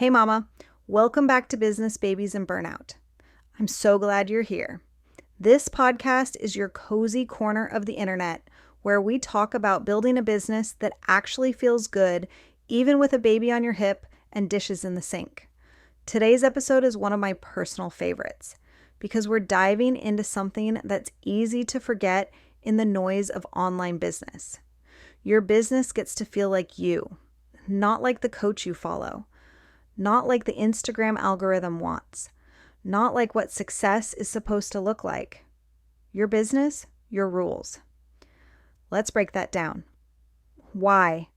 Hey mama, welcome back to Business Babies and Burnout. I'm so glad you're here. This podcast is your cozy corner of the internet where we talk about building a business that actually feels good even with a baby on your hip and dishes in the sink. Today's episode is one of my personal favorites because we're diving into something that's easy to forget in the noise of online business. Your business gets to feel like you, not like the coach you follow. Not like the Instagram algorithm wants. Not like what success is supposed to look like. Your business, your rules. Let's break that down. Why?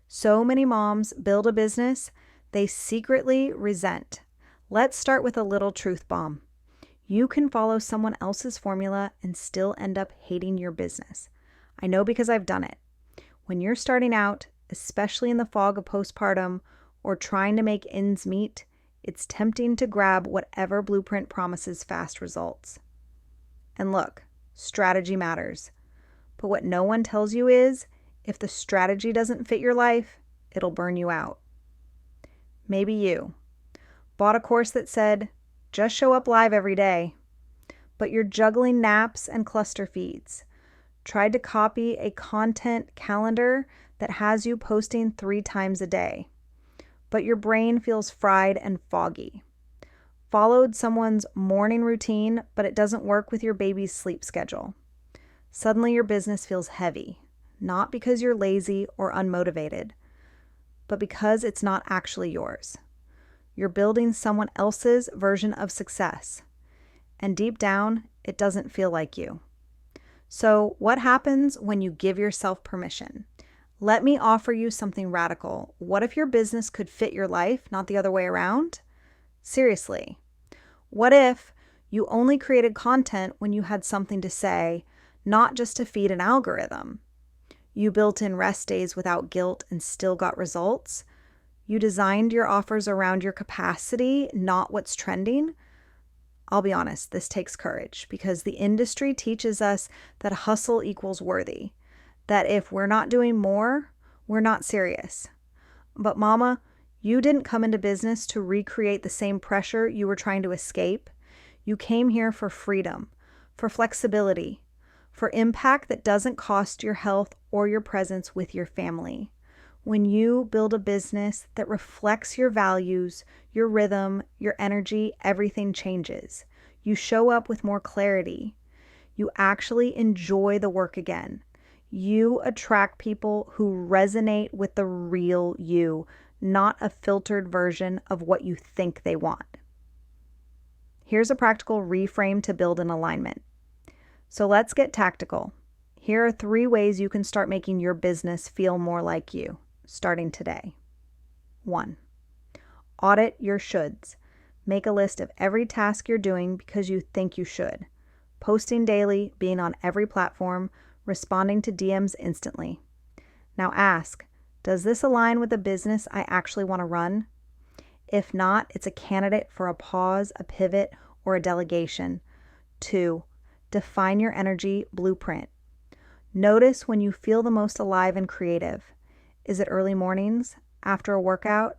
So many moms build a business they secretly resent. Let's start with a little truth bomb. You can follow someone else's formula and still end up hating your business. I know because I've done it. When you're starting out, especially in the fog of postpartum, or trying to make ends meet, it's tempting to grab whatever blueprint promises fast results. And look, strategy matters. But what no one tells you is, if the strategy doesn't fit your life, it'll burn you out. Maybe you bought a course that said, just show up live every day, but you're juggling naps and cluster feeds. Tried to copy a content calendar that has you posting 3 times a day. But your brain feels fried and foggy. Followed someone's morning routine, but it doesn't work with your baby's sleep schedule. Suddenly your business feels heavy, not because you're lazy or unmotivated, but because it's not actually yours. You're building someone else's version of success, and deep down, it doesn't feel like you. So what happens when you give yourself permission? Let me offer you something radical. What if your business could fit your life, not the other way around? Seriously. What if you only created content when you had something to say, not just to feed an algorithm? You built in rest days without guilt and still got results? You designed your offers around your capacity, not what's trending? I'll be honest, this takes courage because the industry teaches us that hustle equals worthy. That if we're not doing more, we're not serious. But mama, you didn't come into business to recreate the same pressure you were trying to escape. You came here for freedom, for flexibility, for impact that doesn't cost your health or your presence with your family. When you build a business that reflects your values, your rhythm, your energy, everything changes. You show up with more clarity. You actually enjoy the work again. You attract people who resonate with the real you, not a filtered version of what you think they want. Here's a practical reframe to build an alignment. So let's get tactical. Here are 3 ways you can start making your business feel more like you, starting today. 1. Audit your shoulds. Make a list of every task you're doing because you think you should. Posting daily, being on every platform, responding to DMs instantly. Now ask, does this align with the business I actually want to run? If not, it's a candidate for a pause, a pivot, or a delegation. 2, define your energy blueprint. Notice when you feel the most alive and creative. Is it early mornings, after a workout,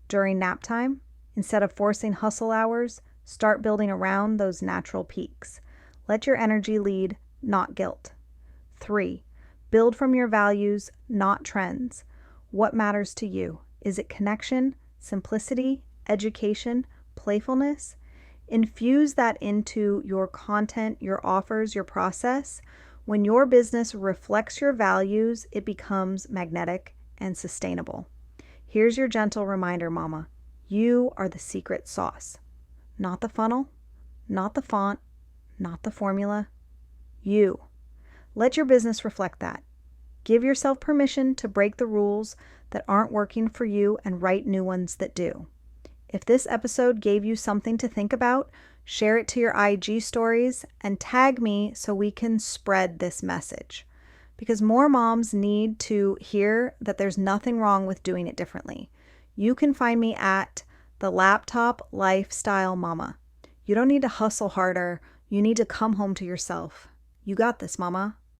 during nap time? Instead of forcing hustle hours, start building around those natural peaks. Let your energy lead, not guilt. 3, build from your values, not trends. What matters to you? Is it connection, simplicity, education, playfulness? Infuse that into your content, your offers, your process. When your business reflects your values, it becomes magnetic and sustainable. Here's your gentle reminder, mama. You are the secret sauce. Not the funnel, not the font, not the formula. You. Let your business reflect that. Give yourself permission to break the rules that aren't working for you and write new ones that do. If this episode gave you something to think about, share it to your IG stories and tag me so we can spread this message. Because more moms need to hear that there's nothing wrong with doing it differently. You can find me at The Laptop Lifestyle Mama. You don't need to hustle harder. You need to come home to yourself. You got this, mama.